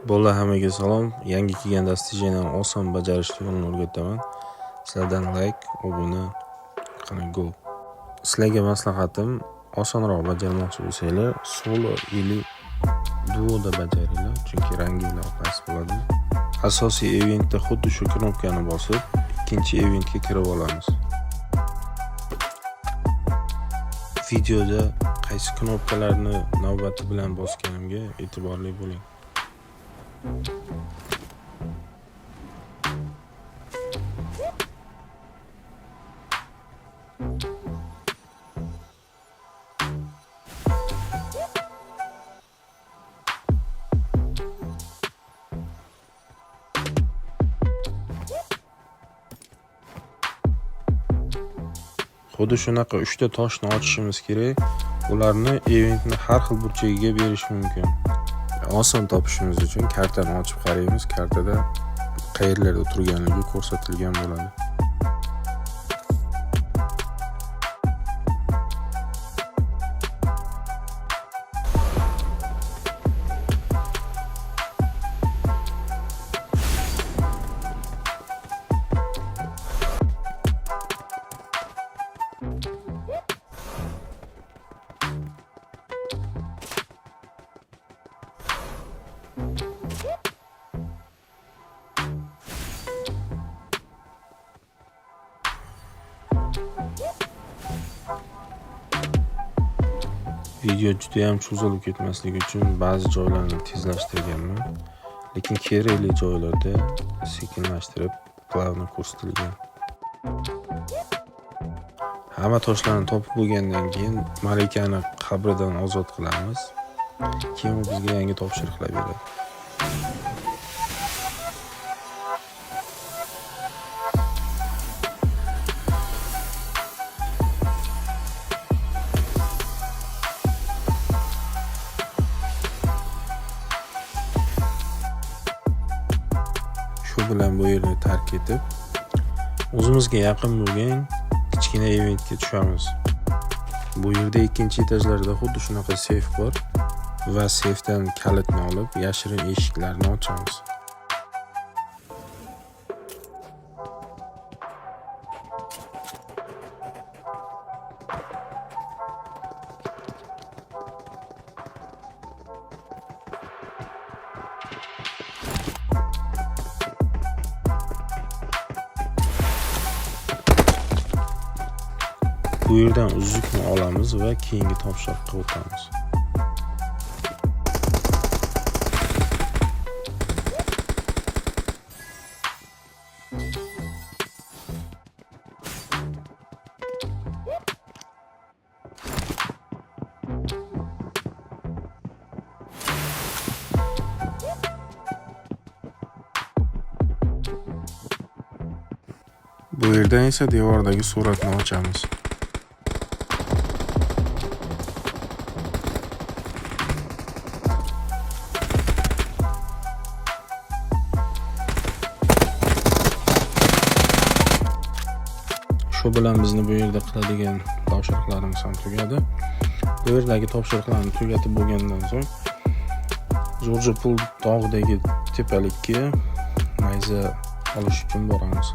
Bo'ldi, hammaga salom. Yangi kelgan dastijeniyani oson bajarishni yo'lini o'rgataman. Sizlardan like, obuna, qani go. Sizlarga maslahatim, osonroq bajarmoqchi bo'lsanglar, solo или duoda bajaringlar, chunki ranginglar past bo'ladi. Asosiy eventda xuddi shu knopkani bosib, ikkinchi eventga kirib olamiz. Videoda qaysi knopkalarni navbati bilan bosganimga e'tiborli bo'ling. Xuddi shunaqa 3 ta toshni ochishimiz kerak. Ularni eventni har xil burchagiga berish mumkin. Oson topishimiz uchun kartani ochib qaraymiz. Kartada qayerlarda turganligi ko'rsatilgan bo'ladi. Video juda ham cho'zilib ketmasligi uchun ba'zi joylarni tezlashtirganman, lekin kerakli joylarda sekinlashtirib plavni ko'rsatilgan. Hamma toshlarni topib bo'lgandan keyin malikani qabridan ozod qilamiz. Keyin u bizga yangi topshiriqlar beradi. Shu bilan bu yerni tark etib, o'zimizga yaqin bo'lgan kichkina eventga tushamiz. Bu yerda ikkinchi etajlarda xuddi shunaqa seyf bor va seyfdan kalitni olib, yashirin eshiklarni ochamiz. Bu yerdan uzukni olamiz va keyingi topshiriqqa o'tamiz. Bu yerdan esa devordagi suratni ochamiz. Shu bilan bizni bu yerda qiladigan topshiriqlarimiz ham tugadi. Bu yerdagi topshiriqlarni tugatib bo'lgandan so'ng Jo'rjapul tog'idagi tepalikka nayza olish uchun boramiz.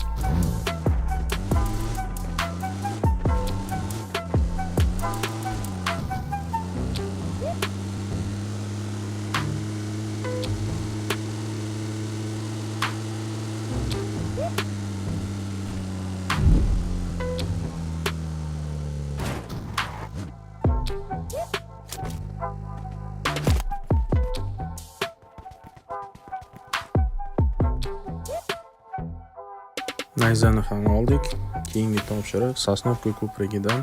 Nayzani ham oldik. Keyingi topshiriq Sosnovka ko'prigidan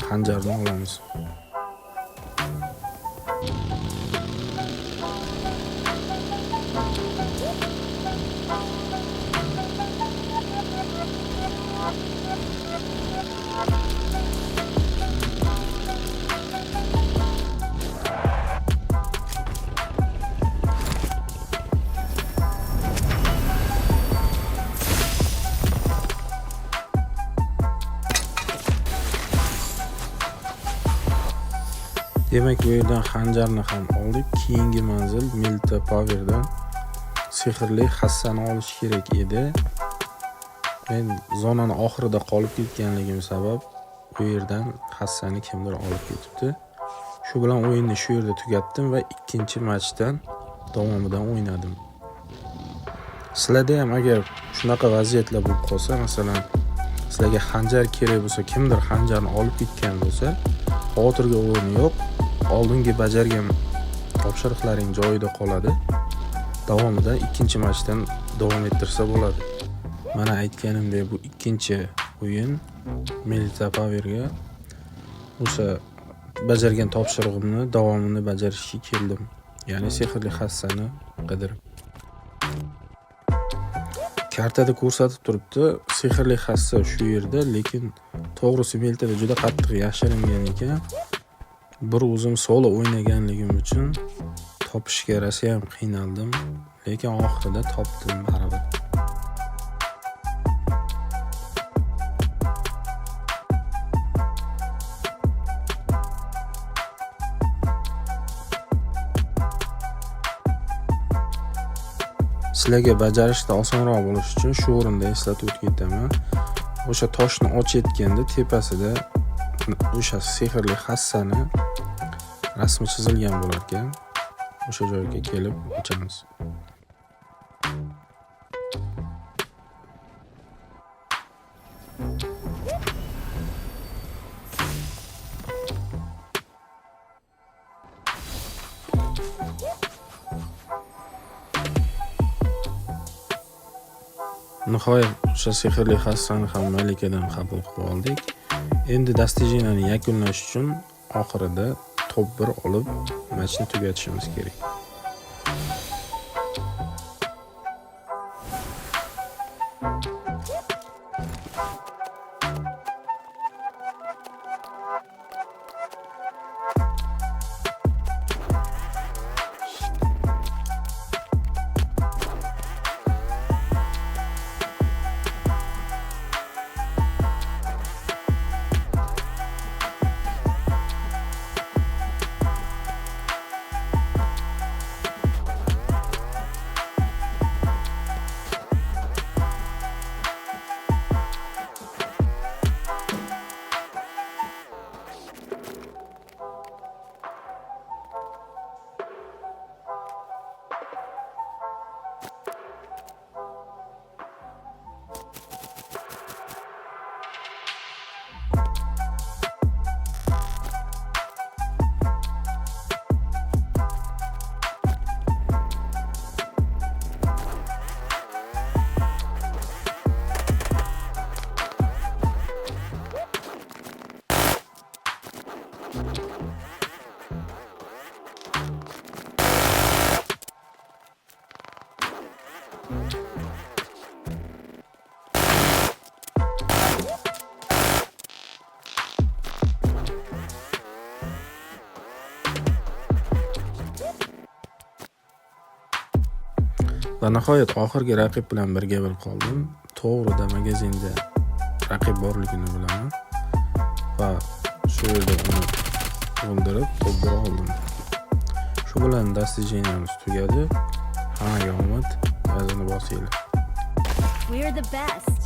xanjarni olamiz. Demak, bu yerdan xanjarni ham oldik. Keyingi manzil Milta Power'dan sehrli hassani olish kerak edi. Men zonani oxirida qolib ketganligim sabab bu yerdan hassani kimdir olib ketibdi. Shu bilan o'yinni shu yerda tugatdim va ikkinchi matchdan davomidan o'ynadim. Sizlarda ham agar shunaqa vaziyatlar bo'lib qolsa, masalan, sizlarga xanjar kerak bo'lsa, kimdir xanjarni olib ketgan bo'lsa, xavotirga o'rin yo'q. Oldingi bajargan topshiriqlaring joyida qoladi. Davomida ikkinchi matchdan davom ettirsa bo'ladi. Mana aytganimdek, bu ikkinchi o'yin Milta Power'ga o'sha bajargan topshirig'imni davomini bajarishga keldim. Ya'ni sehrli hassani qidirib. Kartada ko'rsatib turibdi, sehrli hassa shu yerda, lekin to'g'risi Miltada juda qattiq yashiringan ekan. Bir o'zim solo o'ynaganligim uchun topishga rosa ham qiynaldim, lekin oxirida topdim baribir. Sizlarga bajarishda osonroq bo'lish uchun shu o'rinda eslatib o'tib ketaman. O'sha toshni ochayotganda tepasida o'sha sehrli hassani rasmi chizilgan bo'lar ekan. O'sha joyga kelib ochamiz. Nihoyat o'sha sehrli hassani ham malikadan qabul qilib oldik. Endi dastijeniyani yakunlash uchun oxirida top 1 olib matchni tugatishimiz kerak. Va nihoyat oxirgi raqib bilan birga bo'lib qoldim. To'g'rida magazinda raqib borligini bilaman va shu yerda uni o'ldirib top 1 oldim. Shu bilan dastijeniyamiz tugadi. Hammaga omad, gazini bosinglar. We're the best.